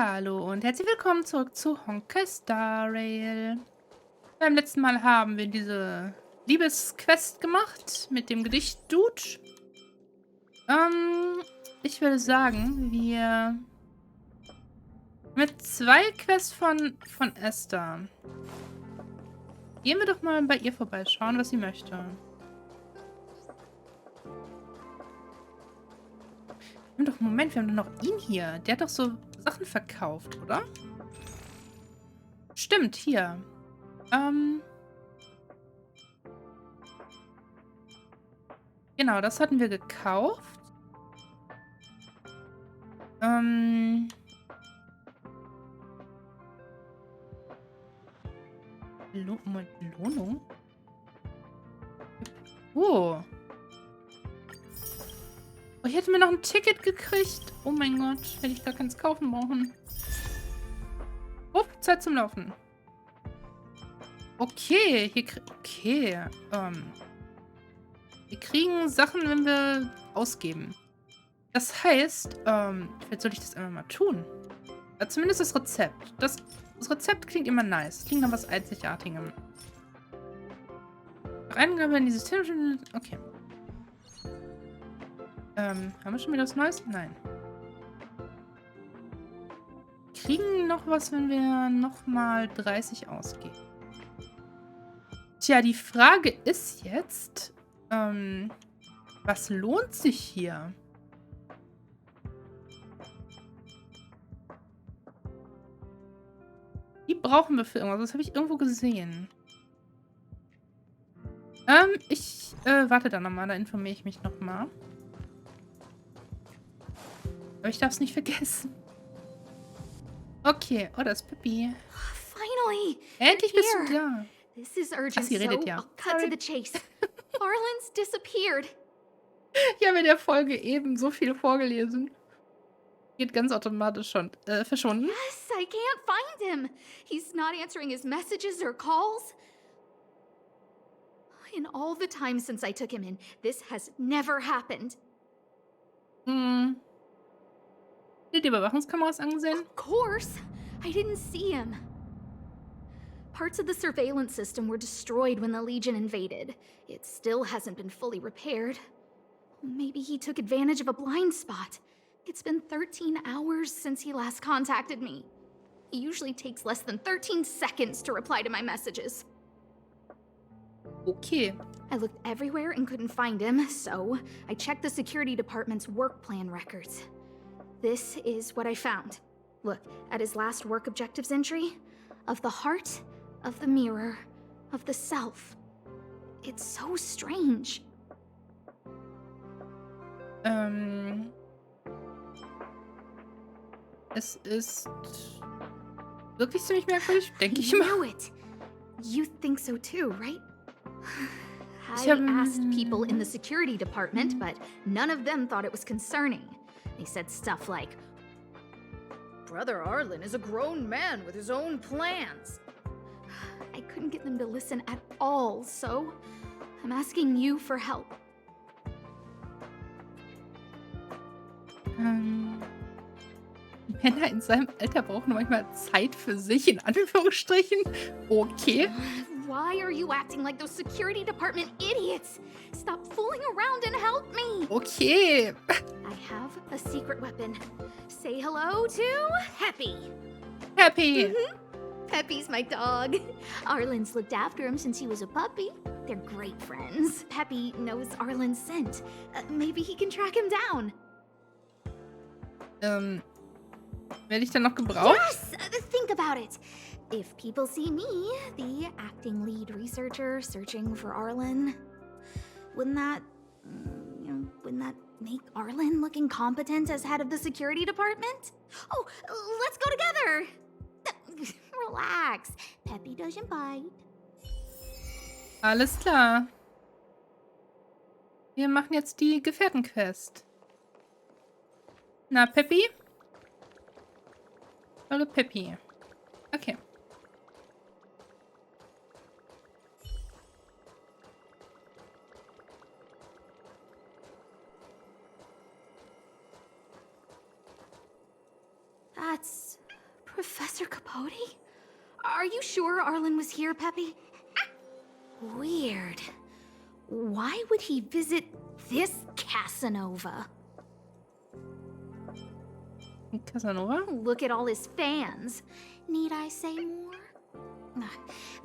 Hallo und herzlich willkommen zurück zu Honkai Star Rail. Beim letzten Mal haben wir diese Liebesquest gemacht mit dem Gedicht Dude. Ich würde sagen, wir mit zwei Quests von Esther. Gehen wir doch mal bei ihr vorbeischauen, was sie möchte. Moment, wir haben doch noch ihn hier. Der hat doch so Sachen verkauft, oder? Stimmt, hier. Genau, das hatten wir gekauft. Moment, Belohnung? Oh. Oh, ich hätte mir noch ein Ticket gekriegt. Oh mein Gott, hätte ich gar keins kaufen brauchen. Oh, Zeit zum Laufen. Okay, wir kriegen Sachen, wenn wir ausgeben. Das heißt, vielleicht sollte ich das einfach mal tun. Zumindest das Rezept. Das Rezept klingt immer nice. Klingt nach was Einzigartigem. Eingabe in dieses System. Okay. Haben wir schon wieder was Neues? Nein. Kriegen noch was, wenn wir nochmal 30 ausgeben. Tja, die Frage ist jetzt, was lohnt sich hier? Die brauchen wir für irgendwas. Das habe ich irgendwo gesehen. Ich warte da nochmal. Da informiere ich mich nochmal. Aber ich darf es nicht vergessen. Okay. Oh, das ist Pippi. Finally! Endlich bist du da. This is urgent, Sie redet ja. I'll cut to the chase. Arlen's disappeared. Ich habe in der Folge eben so viel vorgelesen. Geht ganz automatisch schon. Verschwunden. Yes, I can't find him. He's not answering his messages or calls. In all the time since I took him in, this has never happened. Die Überwachungskameras angesehen? Of course. I didn't see him. Parts of the surveillance system were destroyed when the Legion invaded. It still hasn't been fully repaired. Maybe he took advantage of a blind spot. It's been 13 hours since he last contacted me. He usually takes less than 13 seconds to reply to my messages. Okay. I looked everywhere and couldn't find him, so I checked the security department's work plan records. This is what I found. Look, at his last work objectives entry, of the heart, of the mirror, of the self. It's so strange. Es ist wirklich ziemlich merkwürdig, denke ich I mal. knew it. You think so too, right? I Ich habe asked people in the security department, but none of them thought it was concerning. They said stuff like, Brother Arlen is a grown man with his own plans. I couldn't get them to listen at all, so I'm asking you for help. Männer in seinem Alter brauchen manchmal Zeit für sich, in Anführungsstrichen. Okay. Why are you acting like those security department idiots? Stop fooling around and help me! Okay. I have a secret weapon. Say hello to Happy. Happy. Peppy's my dog. Arlen's looked after him since he was a puppy. They're great friends. Peppy knows Arlen's scent. Maybe he can track him down. Werde ich dann noch gebraucht? Yes! Think about it. If people see me, the acting lead researcher searching for Arlen, wouldn't that make Arlen look incompetent as head of the security department? Oh, let's go together. Relax. Peppy doesn't bite. Alles klar. Wir machen jetzt die Gefährtenquest. Na, Peppi? Hallo, Peppi. Okay. That's Professor Capote? Are you sure Arlen was here, Peppy? Weird. Why would he visit this Casanova? Casanova? Look at all his fans. Need I say more?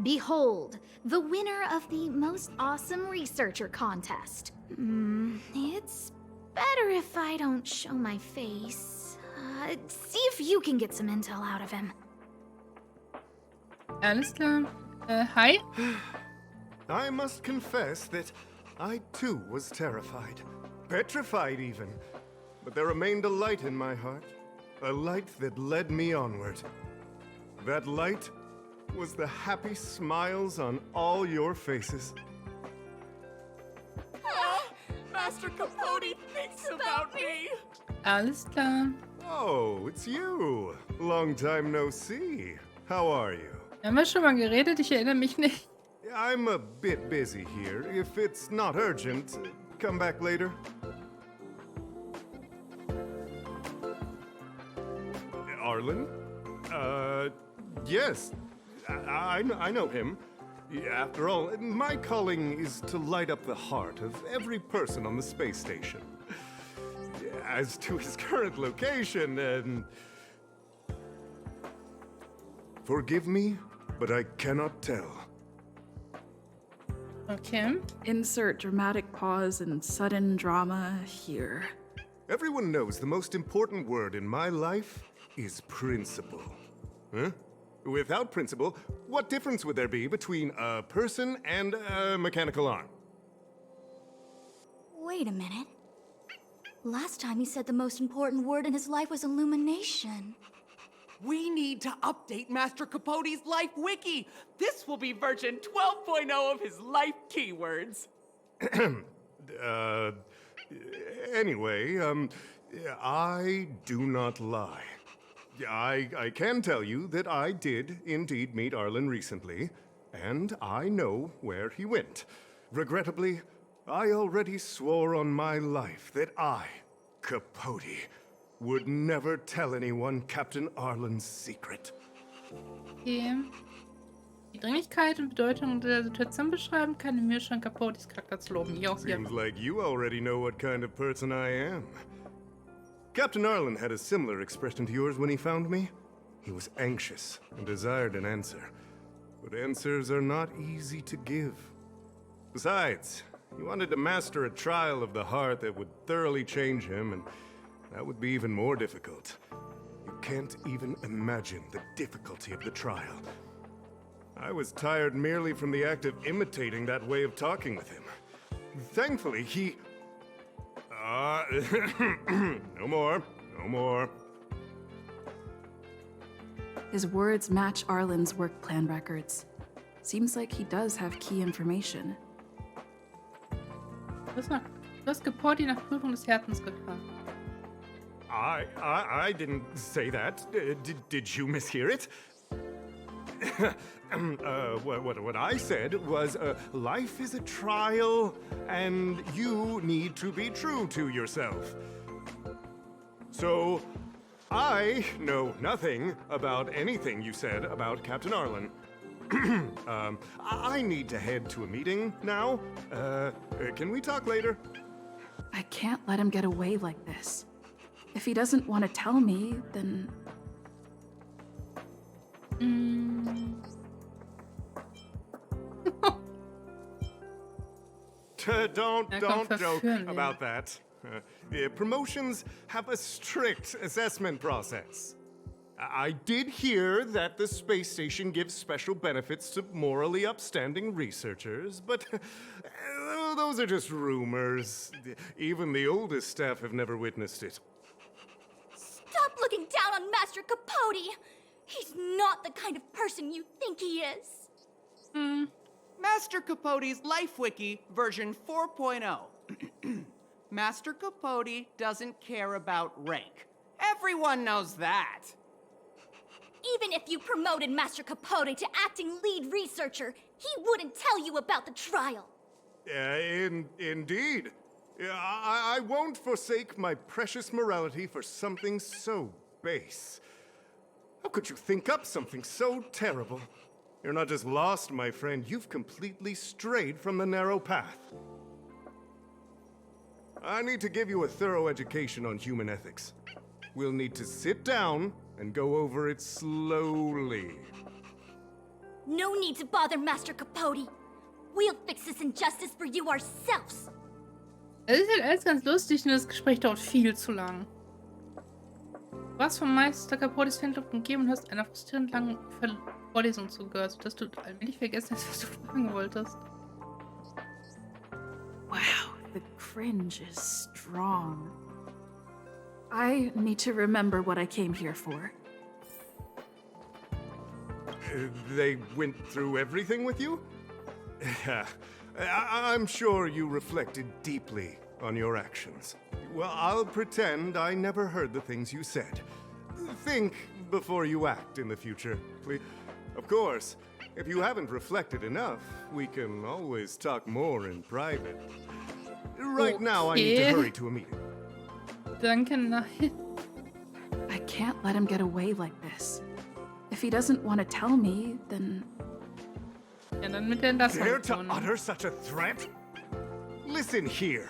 Behold, the winner of the Most Awesome Researcher contest. It's better if I don't show my face. See if you can get some intel out of him. Alles klar. Hi. I must confess that I too was terrified. Petrified even. But there remained a light in my heart. A light that led me onward. That light was the happy smiles on all your faces. Master Capote thinks about me! Alles klar. Oh, it's you. Long time no see. How are you? Haben wir schon mal geredet? Ich erinnere mich nicht. I'm a bit busy here. If it's not urgent, come back later. Arlen? Yes. I know him. After all, my calling is to light up the heart of every person on the space station. As to his current location, forgive me, but I cannot tell. Okay. Insert dramatic pause and sudden drama here. Everyone knows the most important word in my life is principle. Huh? Without principle, what difference would there be between a person and a mechanical arm? Wait a minute. Last time he said the most important word in his life was illumination. We need to update Master Capote's Life Wiki. This will be version 12.0 of his life keywords. Anyway, I do not lie. I can tell you that I did indeed meet Arlen recently, and I know where he went. Regrettably, I already swore on my life that I, Capote, would never tell anyone Captain Arlen's secret. Okay. Die Dringlichkeit und Bedeutung der Situation beschreiben, kann mir schon Capotes Charakter zu loben. Ich auch hier. Seems like you already know what kind of person I am. Captain Arlen had a similar expression to yours when he found me. He was anxious and desired an answer. But answers are not easy to give. Besides, he wanted to master a trial of the heart that would thoroughly change him, and that would be even more difficult. You can't even imagine the difficulty of the trial. I was tired merely from the act of imitating that way of talking with him. Thankfully, he... no more. No more. His words match Arlen's work plan records. Seems like he does have key information. Du hast Capote nach Prüfung des Herzens gefragt. I didn't say that. Did you mishear it? What I said was, life is a trial, and you need to be true to yourself. So, I know nothing about anything you said about Captain Arlen. I need to head to a meeting now. Can we talk later? I can't let him get away like this. If he doesn't want to tell me, then... Don't joke about that. Promotions have a strict assessment process. I did hear that the space station gives special benefits to morally upstanding researchers, but those are just rumors. Even the oldest staff have never witnessed it. Stop looking down on Master Capote! He's not the kind of person you think he is. Master Capote's Life Wiki version 4.0. Master Capote doesn't care about rank. Everyone knows that. Even if you promoted Master Capote to acting lead researcher, he wouldn't tell you about the trial. Indeed. I won't forsake my precious morality for something so base. How could you think up something so terrible? You're not just lost, my friend. You've completely strayed from the narrow path. I need to give you a thorough education on human ethics. We'll need to sit down and go over it slowly. No need to bother, Master Capote. We'll fix this injustice for you ourselves. Es ist halt alles ganz lustig, nur das Gespräch dauert viel zu lang. Du warst vom Meister Capotes Fanclub umgeben und hast einer frustrierend langen Vorlesung zugehört, sodass du allmählich vergessen hast, was du fragen wolltest. Wow, the cringe is strong. I need to remember what I came here for. They went through everything with you? I'm sure you reflected deeply on your actions. Well, I'll pretend I never heard the things you said. Think before you act in the future, please. Of course, if you haven't reflected enough, we can always talk more in private. Right now, I need to hurry to a meeting. Danke, nein. I can't let him get away like this. If he doesn't want to tell me, then... Ja, dann mit der das Dare to utter such a threat? Listen here.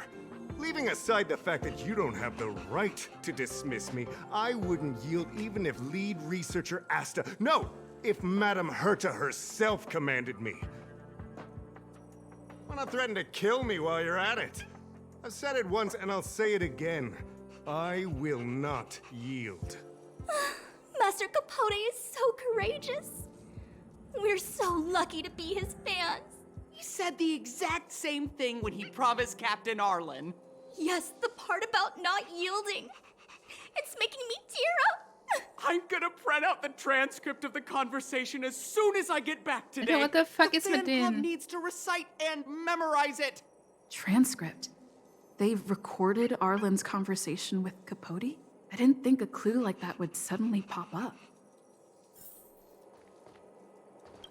Leaving aside the fact that you don't have the right to dismiss me, I wouldn't yield even if lead researcher Asta... No! If Madame Herta herself commanded me. Wanna threaten to kill me while you're at it? I've said it once and I'll say it again. I will not yield. Master Capote is so courageous. We're so lucky to be his fans. He said the exact same thing when he promised Captain Arlen. Yes, the part about not yielding. It's making me tear up. I'm gonna print out the transcript of the conversation as soon as I get back today. Alter, what the fuck The ist mit fan club denen? needs to recite and memorize it. Transcript. They've recorded Arlen's conversation with Capote? I didn't think a clue like that would suddenly pop up.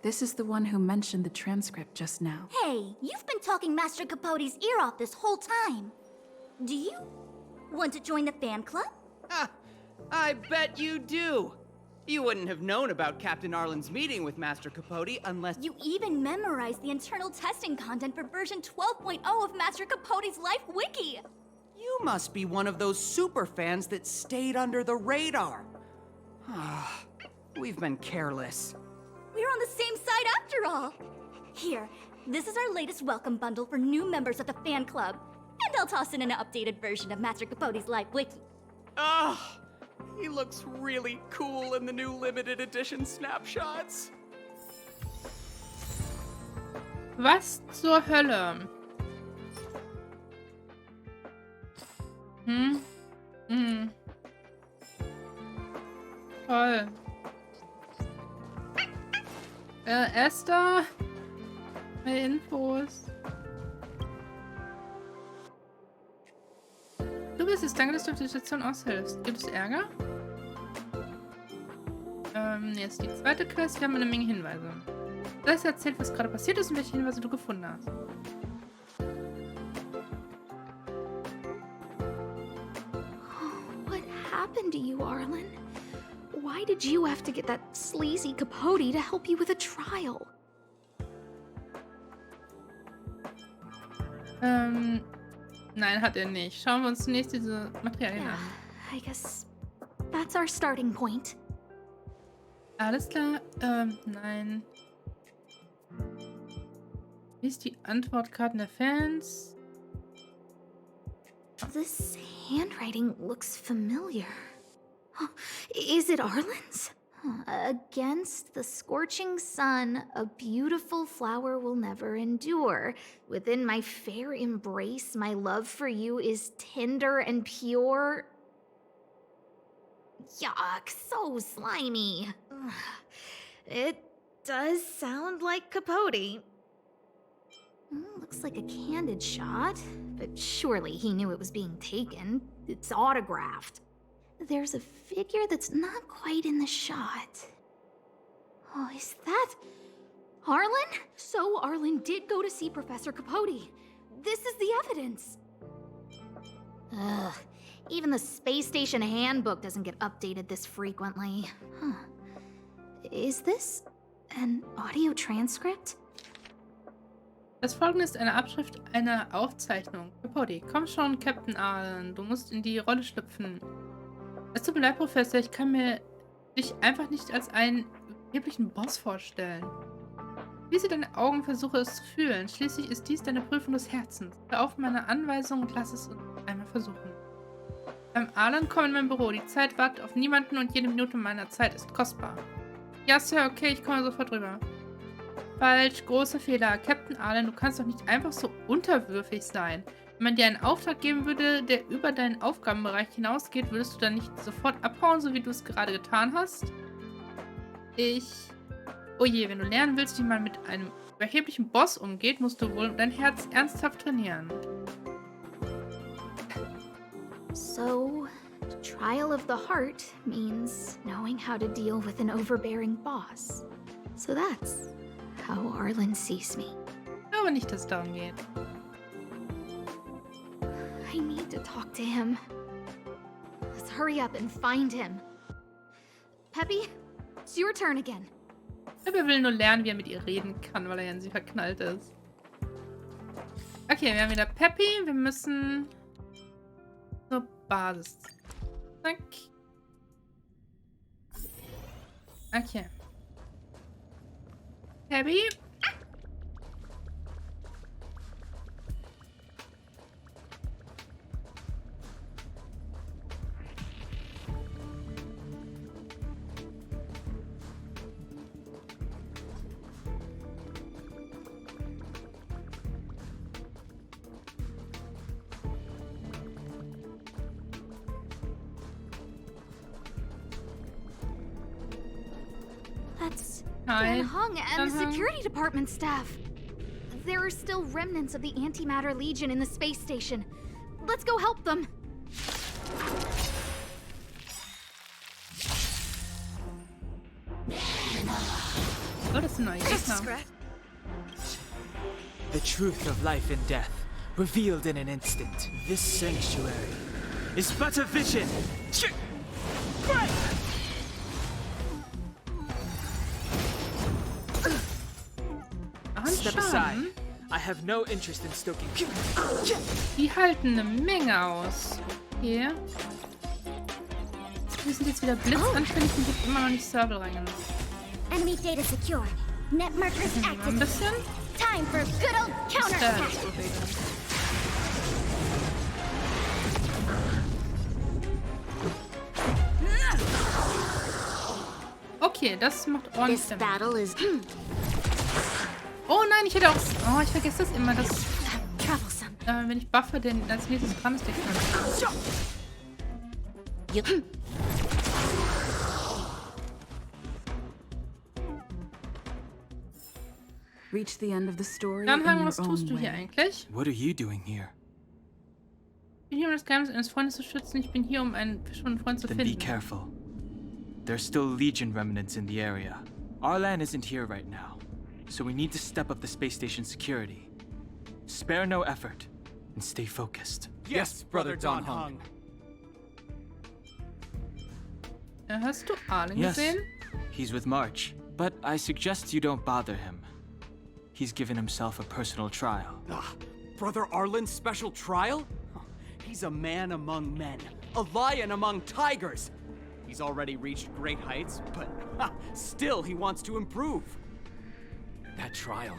This is the one who mentioned the transcript just now. Hey, you've been talking Master Capote's ear off this whole time. Do you want to join the fan club? Ah, I bet you do. You wouldn't have known about Captain Arlen's meeting with Master Capote unless... You even memorized the internal testing content for version 12.0 of Master Capote's Life Wiki. You must be one of those super fans that stayed under the radar. Ah, we've been careless. We're on the same side after all. Here, this is our latest welcome bundle for new members of the fan club. And I'll toss in an updated version of Master Capote's Life Wiki. Ah, he looks really cool in the new limited edition snapshots. Was zur Hölle? Toll. Esther? Mehr Infos. Du bist es. Danke, dass du auf die Station aushältst. Gibt es Ärger? Jetzt die zweite Quest. Wir haben eine Menge Hinweise. Das erzählt, was gerade passiert ist und welche Hinweise du gefunden hast. What happened to you, Arlen? Why did you have to get that sleazy Capote to help you with a trial? Nein, hat er nicht. Schauen wir uns zunächst diese Materialien Yeah, an. I guess that's our starting point. Alles klar. Nein. Wie ist die Antwortkarten der Fans? This handwriting looks familiar. Huh, is it Arlen's? Against the scorching sun, a beautiful flower will never endure. Within my fair embrace, my love for you is tender and pure. Yuck, so slimy. Ugh. It does sound like Capote. Looks like a candid shot, but surely he knew it was being taken. It's autographed. There's a figure that's not quite in the shot. Oh, is that Arlen? So Arlen did go to see Professor Capote. This is the evidence. Ugh, even the space station handbook doesn't get updated this frequently. Huh. Is this an audio transcript? Das folgende ist eine Abschrift einer Aufzeichnung. Capote, komm schon, Captain Arlen. Du musst in die Rolle schlüpfen. Es tut mir leid, Professor. Ich kann mir dich einfach nicht als einen überheblichen Boss vorstellen. Schließe deine Augen, versuche es zu fühlen. Schließlich ist dies deine Prüfung des Herzens. Hör auf meine Anweisung und lass es uns einmal versuchen. Arlen, komm in mein Büro. Die Zeit wartet auf niemanden und jede Minute meiner Zeit ist kostbar. Ja, Sir, okay, ich komme sofort rüber. Falsch, großer Fehler. Captain Arlen, du kannst doch nicht einfach so unterwürfig sein. Wenn man dir einen Auftrag geben würde, der über deinen Aufgabenbereich hinausgeht, würdest du dann nicht sofort abhauen, so wie du es gerade getan hast? Oh je, wenn du lernen willst, wie man mit einem überheblichen Boss umgeht, musst du wohl dein Herz ernsthaft trainieren. So, trial of the heart means knowing how to deal with an overbearing boss. So that's how Arlen sees me. Aber nicht, dass es darum geht. I need to talk to him. Let's hurry up and find him. Peppy, it's your turn again. Er will nur lernen, wie er mit ihr reden kann, weil er ja in sie verknallt ist. Okay, wir haben wieder Peppy. Wir müssen zur Basis. Zack. Okay. Peppy. That's Hi. Dan Hung and the Uh-huh. security department staff. There are still remnants of the Antimatter Legion in the space station. Let's go help them. Oh, das sind neue Gegner. The truth of life and death, revealed in an instant. This sanctuary is but a vision. Step aside. I have no interest in stoking. Die halten eine Menge aus. Okay. Wir sind jetzt wieder blitzanfällig und gibt immer noch nicht Server reingenommen. Enemy data secure. Net markers Ein active. bisschen. Time for good old counterattack. Okay, das macht ordentlich This Damage. battle is Oh nein, ich hätte auch... Oh, ich vergesse das immer, dass... troublesome. wenn ich buffe, den als nächstes dran ist, der kann. Reach the end of the story Dann, in your was tust own du hier way. eigentlich? What are you doing here? Ich bin hier, um das Geheimnis eines Freundes zu schützen. Ich bin hier, um einen verschwundenen Freund zu Then be finden. careful. There's still Legion remnants in the area. Arlan isn't here right now, so we need to step up the space station security. Spare no effort and stay focused. Yes, Brother Don Hung. Hast du Arlen Yes, gesehen? he's with March, but I suggest you don't bother him. He's given himself a personal trial. Brother Arlen's special trial? He's a man among men, a lion among tigers. He's already reached great heights, but still he wants to improve. That trial.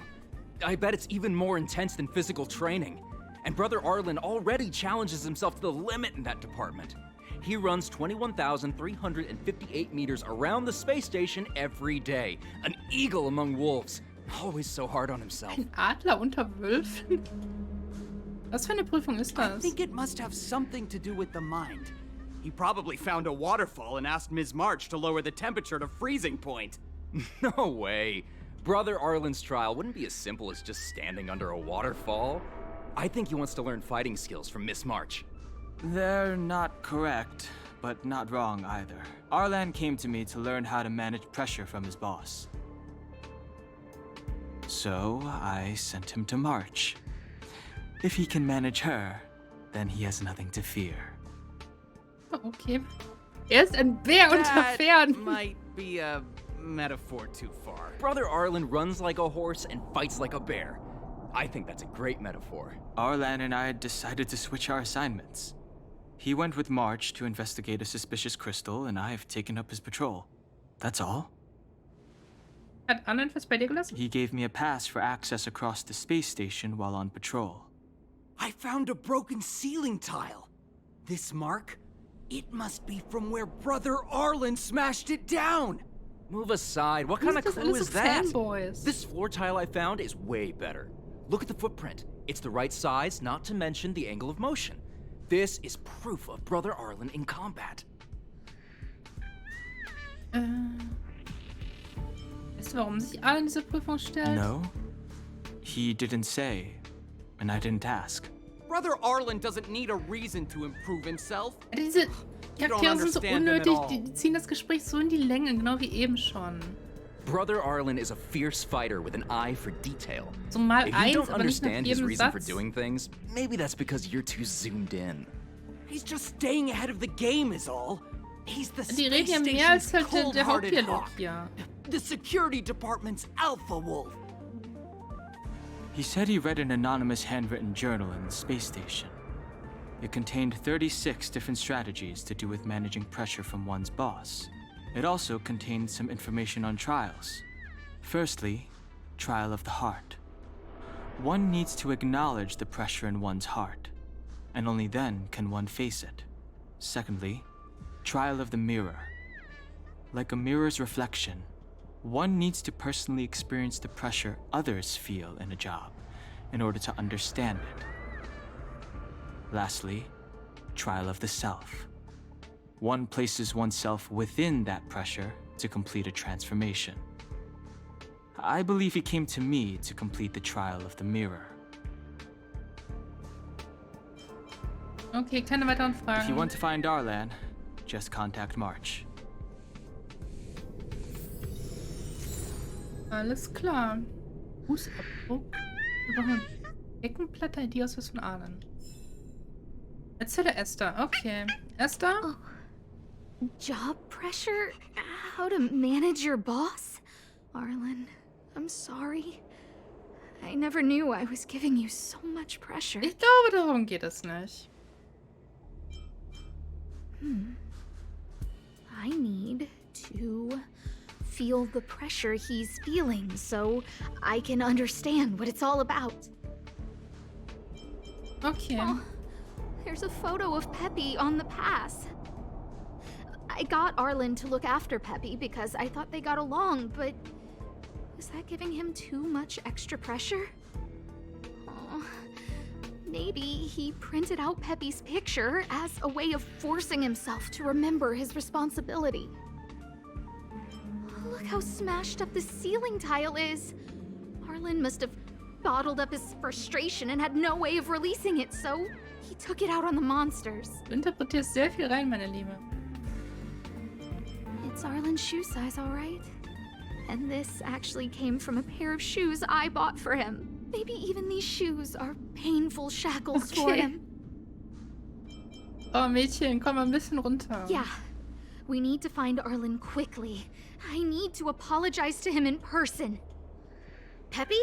I bet it's even more intense than physical training. And Brother Arlen already challenges himself to the limit in that department. He runs 21,358 meters around the space station every day. An eagle among wolves. Always so hard on himself. Ein Adler unter Wölfen? Was für eine Prüfung ist I das? think it must have something to do with the mind. He probably found a waterfall and asked Ms. March to lower the temperature to freezing point. No way. Brother Arlen's trial wouldn't be as simple as just standing under a waterfall. I think he wants to learn fighting skills from Miss March. They're not correct, but not wrong either. Arlan came to me to learn how to manage pressure from his boss. So I sent him to March. If he can manage her, then he has nothing to fear. Okay. Er ist ein Bär unter That Pferden. might be a metaphor too far. Brother Arlen runs like a horse and fights like a bear. I think that's a great metaphor. Arlan and I decided to switch our assignments. He went with March to investigate a suspicious crystal, and I've taken up his patrol. That's all. Hat Arlen was bei dir gelassen? He gave me a pass for access across the space station while on patrol. I found a broken ceiling tile. This mark? It must be from where Brother Arlen smashed it down. Move aside. What kind of das clue alles is so that? Fanboys? This floor tile I found is way better. Look at the footprint. It's the right size, not to mention the angle of motion. This is proof of Brother Arlen in combat. Weißt du, warum sich Arlen diese Prüfung stellt? No? He didn't say, and I didn't ask. Brother Arlen doesn't need a reason to improve himself. Diese You don't Charaktere sind so understand them at unnötig, all. die ziehen das Gespräch so in die Länge, genau wie eben schon. Brother Arlen is a fierce fighter with an eye for detail. So mal If you eins, don't aber nicht nach understand his jedem reason for Satz. doing things, maybe that's because you're too zoomed in. He's just staying ahead of the game is all. He's the Die reden space ja mehr als station's halt der cold-hearted Hauptdialog hawk. hier. The security department's alpha wolf. He said he read an anonymous handwritten journal in the space station. It contained 36 different strategies to do with managing pressure from one's boss. It also contained some information on trials. Firstly, trial of the heart. One needs to acknowledge the pressure in one's heart, and only then can one face it. Secondly, trial of the mirror. Like a mirror's reflection, one needs to personally experience the pressure others feel in a job in order to understand it. Lastly, trial of the self. One places oneself within that pressure to complete a transformation. I believe he came to me to complete the trial of the mirror. Okay, keine weiteren If you Fragen. want to find Arlan, just contact March. Alles klar. Fußabdruck. Wir brauchen eine Deckenplatte, die aus was von Arlen. Erzähle Esther. Okay. Esther? Job pressure? How to manage your boss? Arlen, I'm sorry. I never knew I was giving you so much pressure. Ich glaube, darum geht es nicht. I need to feel the pressure he's feeling so I can understand what it's all about. Okay. Oh, there's a photo of Peppy on the pass. I got Arlen to look after Peppy because I thought they got along, but was that giving him too much extra pressure? Oh, maybe he printed out Peppy's picture as a way of forcing himself to remember his responsibility. Look how smashed up the ceiling tile is. Arlen must have bottled up his frustration and had no way of releasing it, so he took it out on the monsters. Du interpretierst sehr viel rein, meine Liebe. It's Arlen's shoe size, all right? And this actually came from a pair of shoes I bought for him. Maybe even these shoes are painful shackles for Okay. him. Oh, Mädchen, komm mal ein bisschen runter. Yeah. We need to find Arlen quickly. I need to apologize to him in person. Peppy?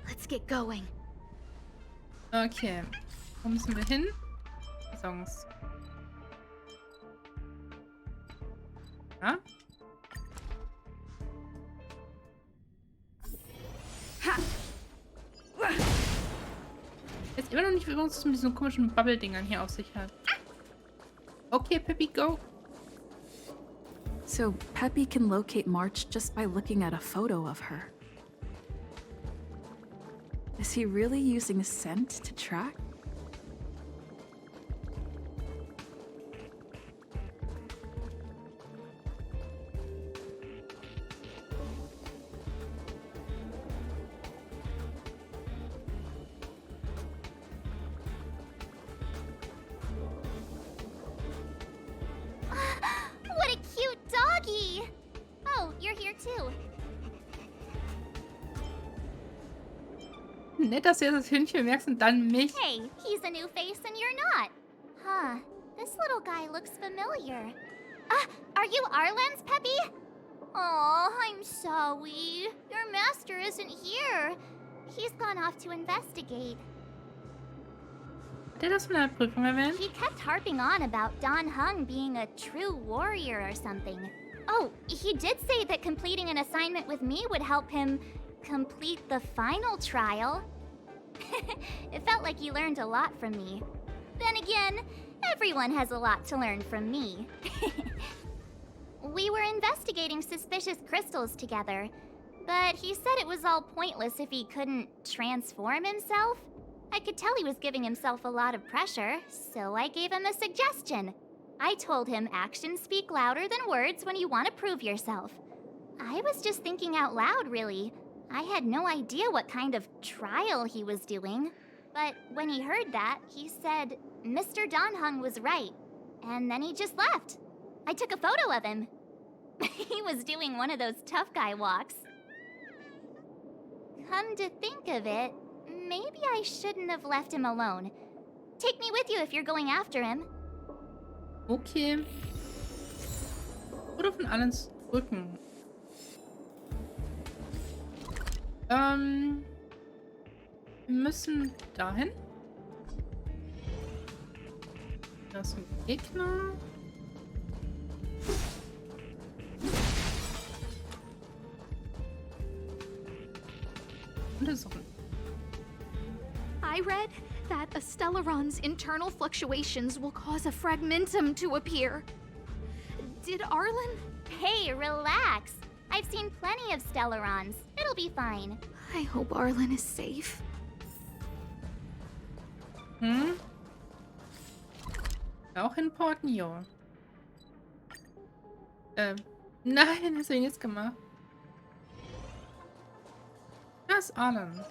Let's get going. Okay. Wo müssen wir hin? Songs. Ja? Jetzt immer noch nicht, was es mit diesen komischen Bubble-Dingern hier auf sich hat. Okay, Peppy, go. So Peppy can locate March just by looking at a photo of her. Is he really using scent to track? What a cute doggy! Oh, you're here too. Nett, dass du jetzt das Hündchen merkst und dann mich. Hey, he's a new face and you're not. Huh, this little guy looks familiar. Are you Arlen's Peppy? Aw, I'm sorry. Your master isn't here. He's gone off to investigate. Hat er das von der Prüfung erwähnt? He kept harping on about Dan Heng being a true warrior or something. Oh, he did say that completing an assignment with me would help him complete the final trial. It felt like he learned a lot from me. Then again, everyone has a lot to learn from me. We were investigating suspicious crystals together, but he said it was all pointless if he couldn't transform himself. I could tell he was giving himself a lot of pressure, so I gave him a suggestion. I told him actions speak louder than words when you want to prove yourself. I was just thinking out loud, really. I had no idea what kind of trial he was doing. But when he heard that, he said Mr. Dan Heng was right. And then he just left. I took a photo of him. He was doing one of those tough guy walks. Come to think of it, maybe I shouldn't have left him alone. Take me with you if you're going after him. Okay. Oder von allen drücken. Wir müssen dahin. Da ist ein Gegner. Und da ist auch ein... I read that a Stellaron's internal fluctuations will cause a fragmentum to appear. Did Arlen? Hey, relax. I've seen plenty of Stellarons. It'll be fine. I hope Arlen is safe. Auch importen, ja. Nein, was hab ich jetzt gemacht? Da ist Arlen.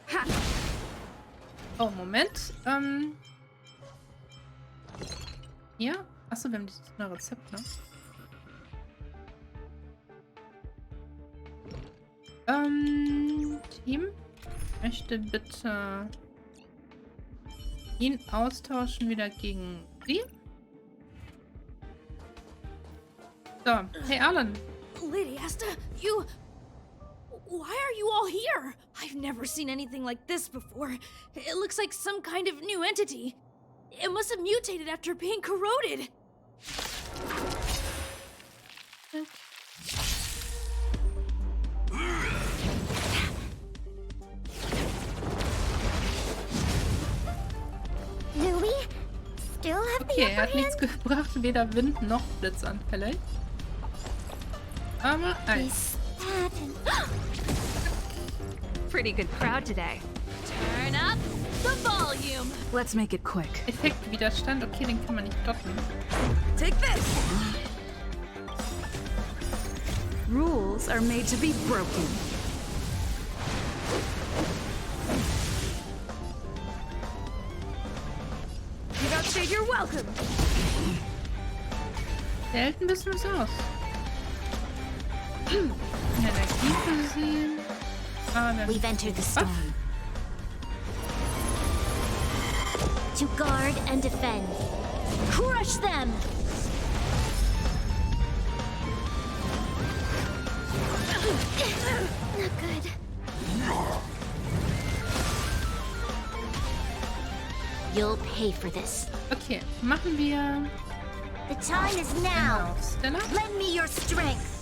Oh, Moment. Ja? Achso, wir haben dieses neue Rezept, ne? Team möchte bitte ihn austauschen wieder gegen sie. So, hey Arlen. Lady Asta, you... Why are you all here? I've never seen anything like this before. It looks like some kind of new entity. It must have mutated after being corroded. Do we still have Okay, the er hat upper nichts hand? gebracht, weder Wind noch Blitzanfälle. Aber Eis. Pretty good crowd today. Turn up the volume. Let's make it quick. Effektwiderstand, okay, den kann man nicht dotten. Take this. Rules are made to be broken. You don't say you're welcome. Selten ein bisschen was aus. Energie versehen. We've entered the storm. To guard and defend. Crush them! Not good. You'll pay for this. Okay, machen wir... The time is now. Stella? Lend me your strength.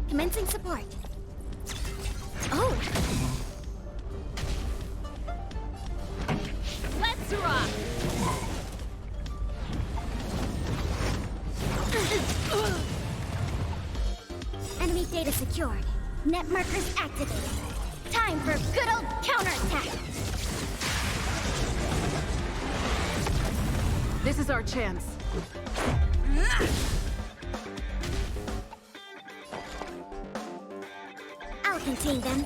Commencing support. Oh! Let's rock. Enemy data secured. Net markers activated. Time for good old counterattack. This is our chance. I'll contain them.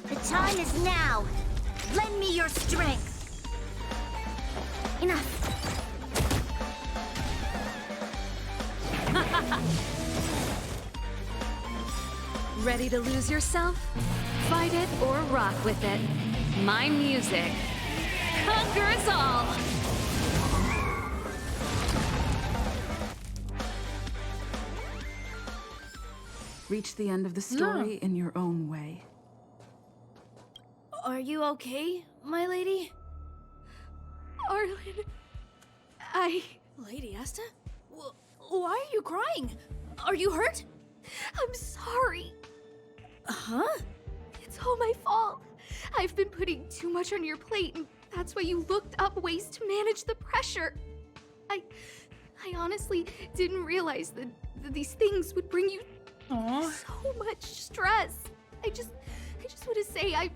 The time is now. Lend me your strength. Enough. Ready to lose yourself? Fight it or rock with it. My music conquers all! Reach the end of the story in your own way. Are you okay, my lady? Arlen, Lady Asta? Why are you crying? Are you hurt? I'm sorry. Huh? It's all my fault. I've been putting too much on your plate, and that's why you looked up ways to manage the pressure. I honestly didn't realize that these things would bring you so much stress. I just want to say I'm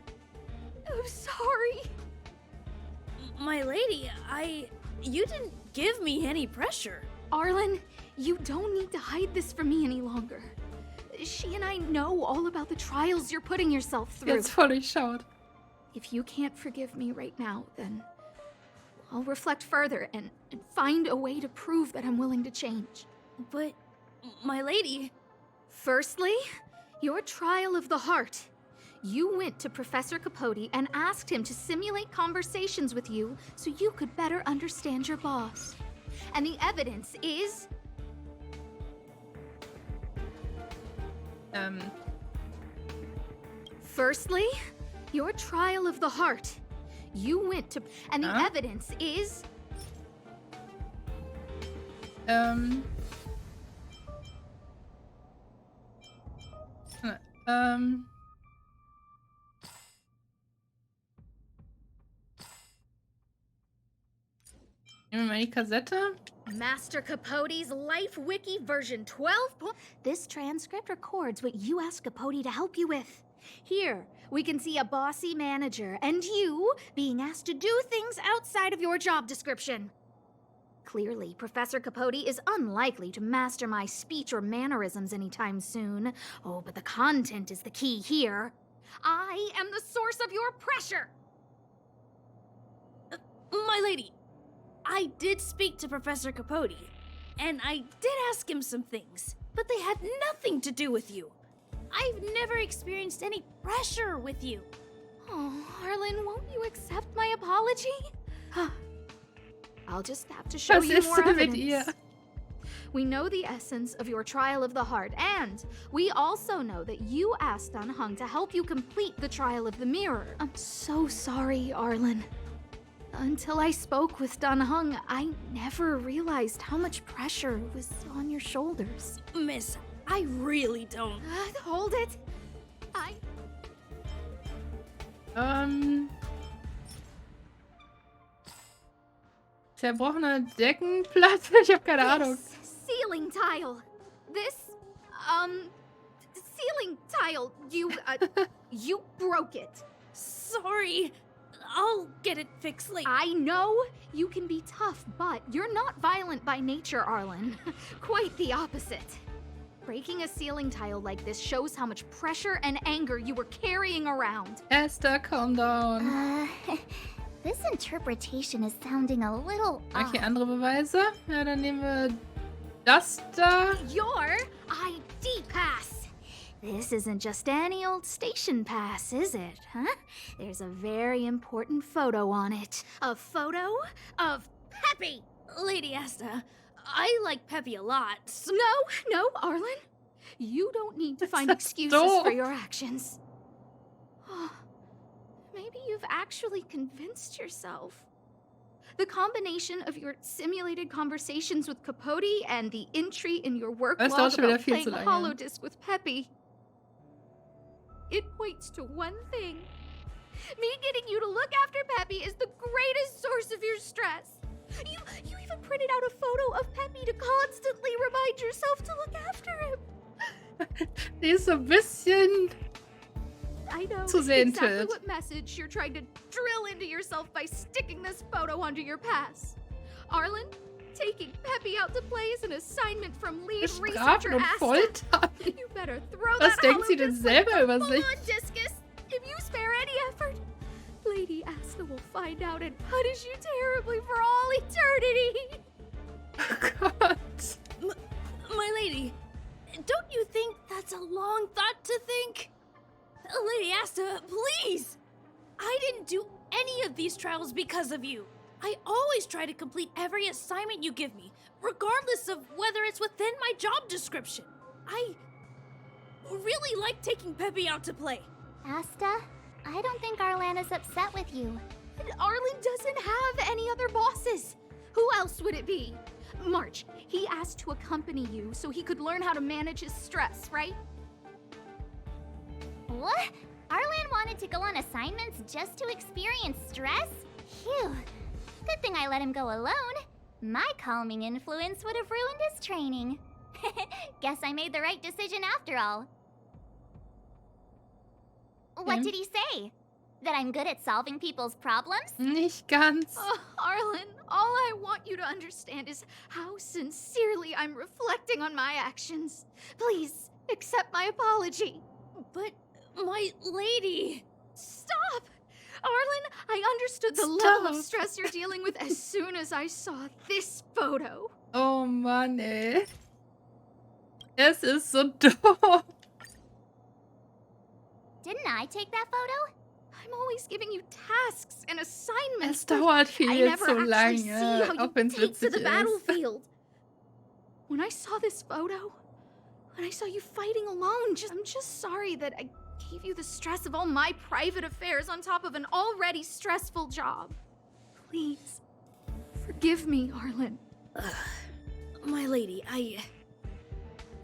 sorry. My lady, you didn't give me any pressure. Arlen, you don't need to hide this from me any longer. She and I know all about the trials you're putting yourself through. Jetzt voll durchschaut. If you can't forgive me right now, then I'll reflect further and find a way to prove that I'm willing to change. But, my lady... Firstly, your trial of the heart. You went to Professor Capote and asked him to simulate conversations with you so you could better understand your boss. And the evidence is... Firstly, your trial of the heart. You went to... And the evidence is... Nehmen wir mal die Kassette. Master Capote's Life Wiki version 12. This transcript records what you asked Capote to help you with. Here, we can see a bossy manager and you being asked to do things outside of your job description. Clearly, Professor Capote is unlikely to master my speech or mannerisms anytime soon. Oh, but the content is the key here. I am the source of your pressure! My lady, I did speak to Professor Capote, and I did ask him some things, but they had nothing to do with you. I've never experienced any pressure with you. Oh, Arlen, won't you accept my apology? I'll just have to show Was you ist more denn mit evidence. ihr? We know the essence of your trial of the heart, and we also know that you asked Dan Heng to help you complete the trial of the mirror. I'm so sorry, Arlen. Until I spoke with Dan Heng, I never realized how much pressure was on your shoulders. Miss, I really don't. Hold it. Zerbrochene Deckenplatte? Ich habe keine Ahnung. Ceiling tile. This, ceiling tile. You broke it. Sorry. I'll get it fixed later. I know you can be tough, but you're not violent by nature, Arlen. Quite the opposite. Breaking a ceiling tile like this shows how much pressure and anger you were carrying around. Esther, calm down. This interpretation is sounding a little off. Okay, andere Beweise? Ja, dann nehmen wir das da. Your ID pass. This isn't just any old station pass, is it, huh? There's a very important photo on it. A photo of Peppy! Lady Asta, I like Peppy a lot. No, Arlen. You don't need to find excuses for your actions. Maybe you've actually convinced yourself. The combination of your simulated conversations with Capote and the entry in your work Das log dauert schon wieder about viel playing zu lange. Holodisc with Peppy. It points to one thing. Me getting you to look after Peppy is the greatest source of your stress. You even printed out a photo of Peppy to constantly remind yourself to look after him. Die ist so ein bisschen I know zu sehr exactly enthüllt. what message you're trying to drill into yourself by sticking this photo onto your pass. Arlen, taking Peppy out to play is an assignment from lead researcher Bestrafen und Astas. foltern. You better throw Was that denkt sie denn holodisc selber über full sich? on discus. If you spare any effort, Lady Asta will find out and punish you terribly for all eternity. Oh Gott. My lady, don't you think that's a long thought to think? Lady Asta, please! I didn't do any of these trials because of you. I always try to complete every assignment you give me, regardless of whether it's within my job description. I really like taking Peppy out to play. Asta, I don't think Arlan is upset with you. And Arlen doesn't have any other bosses. Who else would it be? March, he asked to accompany you so he could learn how to manage his stress, right? What? Arlan wanted to go on assignments just to experience stress? Phew. Good thing I let him go alone. My calming influence would have ruined his training. Guess I made the right decision after all. What did he say? That I'm good at solving people's problems? Nicht ganz. Oh, Arlen, all I want you to understand is how sincerely I'm reflecting on my actions. Please, accept my apology. But, my lady... Stop! Arlen, I understood the level of stress you're dealing with as soon as I saw this photo. Oh Mann, ey. Es ist so doof. Didn't I take that photo? I'm always giving you tasks and assignments. Es dauert I viel never zu actually see lange, how you auch wenn es take to witzig the ist. battlefield. When I saw this photo, when I saw you fighting alone, I'm just sorry that I gave you the stress of all my private affairs on top of an already stressful job. Please, forgive me, Arlen. My lady,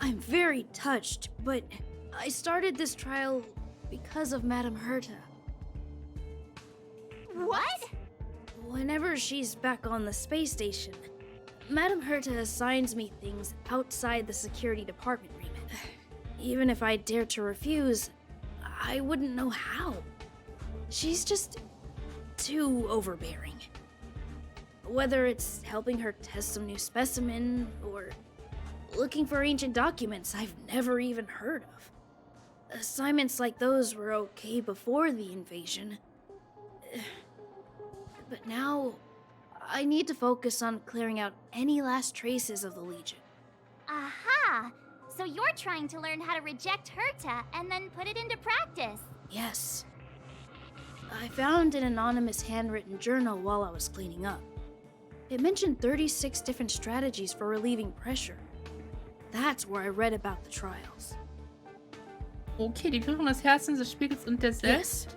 I'm very touched, but I started this trial because of Madame Herta. What? Whenever she's back on the space station, Madame Herta assigns me things outside the security department remit. Even if I dared to refuse, I wouldn't know how. She's just too overbearing. Whether it's helping her test some new specimen, or looking for ancient documents I've never even heard of. Assignments like those were okay before the invasion. But now, I need to focus on clearing out any last traces of the Legion. Aha! So you're trying to learn how to reject Herta and then put it into practice. Yes. I found an anonymous handwritten journal while I was cleaning up. It mentioned 36 different strategies for relieving pressure. That's where I read about the trials. Okay, die Führung des Herzens, des Spiegels und der Yes. Selbst.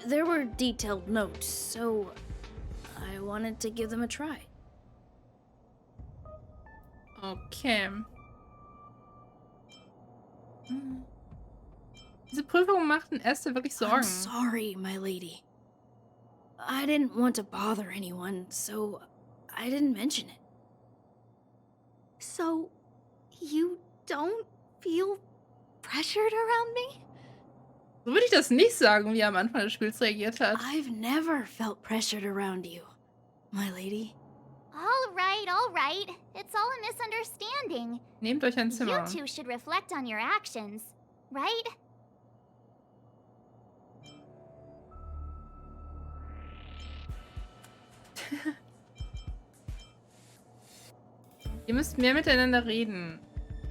There were detailed notes, so I wanted to give them a try. Okay. Diese Prüfung machten Esther wirklich I'm Sorgen. sorry, my lady. I didn't want to bother anyone, so I didn't mention it. So, you don't feel pressured around me? So würde ich das nicht sagen, wie er am Anfang des Spiels reagiert hat. I've never felt pressured around you, my lady. All right. It's all a misunderstanding. Nehmt euch ein Zimmer. You two should reflect on your actions, right? Ihr müsst mehr miteinander reden.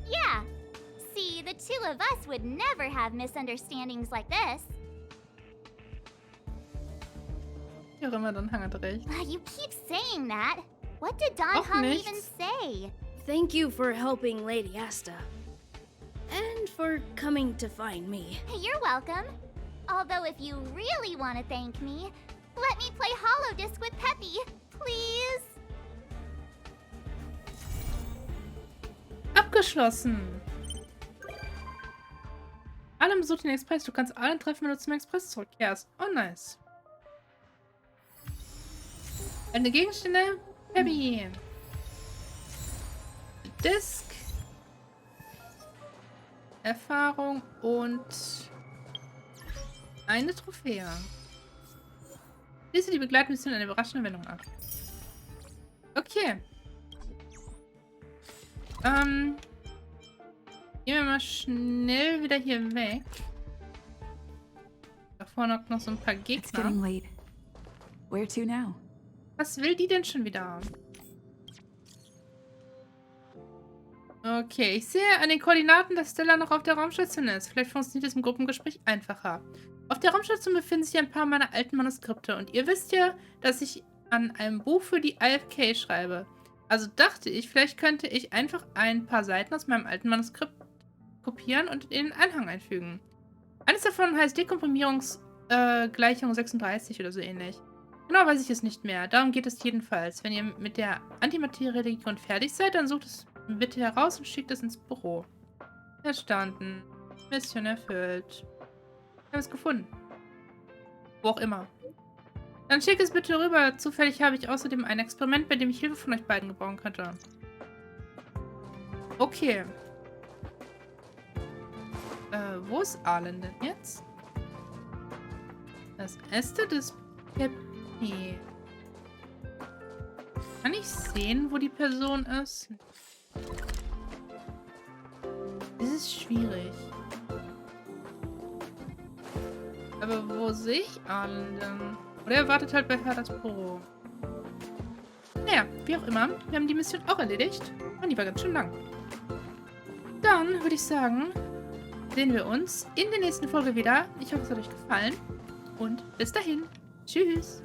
Yeah. See, the two of us would never have misunderstandings like this. Wie auch immer, dann hat recht. You keep saying that. What did Don Auch Hung nicht. even say? Thank you for helping Lady Asta. And for coming to find me. You're welcome. Although if you really want to thank me, let me play Holodisc with Peppy, please. Abgeschlossen. Allen besucht den Express. Du kannst allen treffen, wenn du zum Express zurückkehrst. Oh, nice. Eine Gegenstände. Peppy. Disc. Erfahrung und eine Trophäe. Schließe die Begleitmission eine überraschende Wendung ab. Okay. Gehen wir mal schnell wieder hier weg. Da vorne noch so ein paar It's Gegner. getting late. Where to now? Was will die denn schon wieder? Okay, ich sehe an den Koordinaten, dass Stella noch auf der Raumstation ist. Vielleicht funktioniert es im Gruppengespräch einfacher. Auf der Raumstation befinden sich ein paar meiner alten Manuskripte und ihr wisst ja, dass ich an einem Buch für die IFK schreibe. Also dachte ich, vielleicht könnte ich einfach ein paar Seiten aus meinem alten Manuskript kopieren und in den Anhang einfügen. Eines davon heißt Dekomprimierungsgleichung 36 oder so ähnlich. Genau weiß ich es nicht mehr. Darum geht es jedenfalls. Wenn ihr mit der Antimaterie-Religion fertig seid, dann sucht es bitte heraus und schickt es ins Büro. Verstanden. Mission erfüllt. Wir haben es gefunden. Wo auch immer. Dann schickt es bitte rüber. Zufällig habe ich außerdem ein Experiment, bei dem ich Hilfe von euch beiden gebrauchen könnte. Okay. Wo ist Arlen denn jetzt? Das Äste des Pepi. Kann ich sehen, wo die Person ist? Das ist schwierig. Aber wo sehe ich Arlen denn? Oder er wartet halt bei Herders Büro. Naja, wie auch immer. Wir haben die Mission auch erledigt. Und die war ganz schön lang. Dann würde ich sagen, sehen wir uns in der nächsten Folge wieder. Ich hoffe, es hat euch gefallen. Und bis dahin. Tschüss.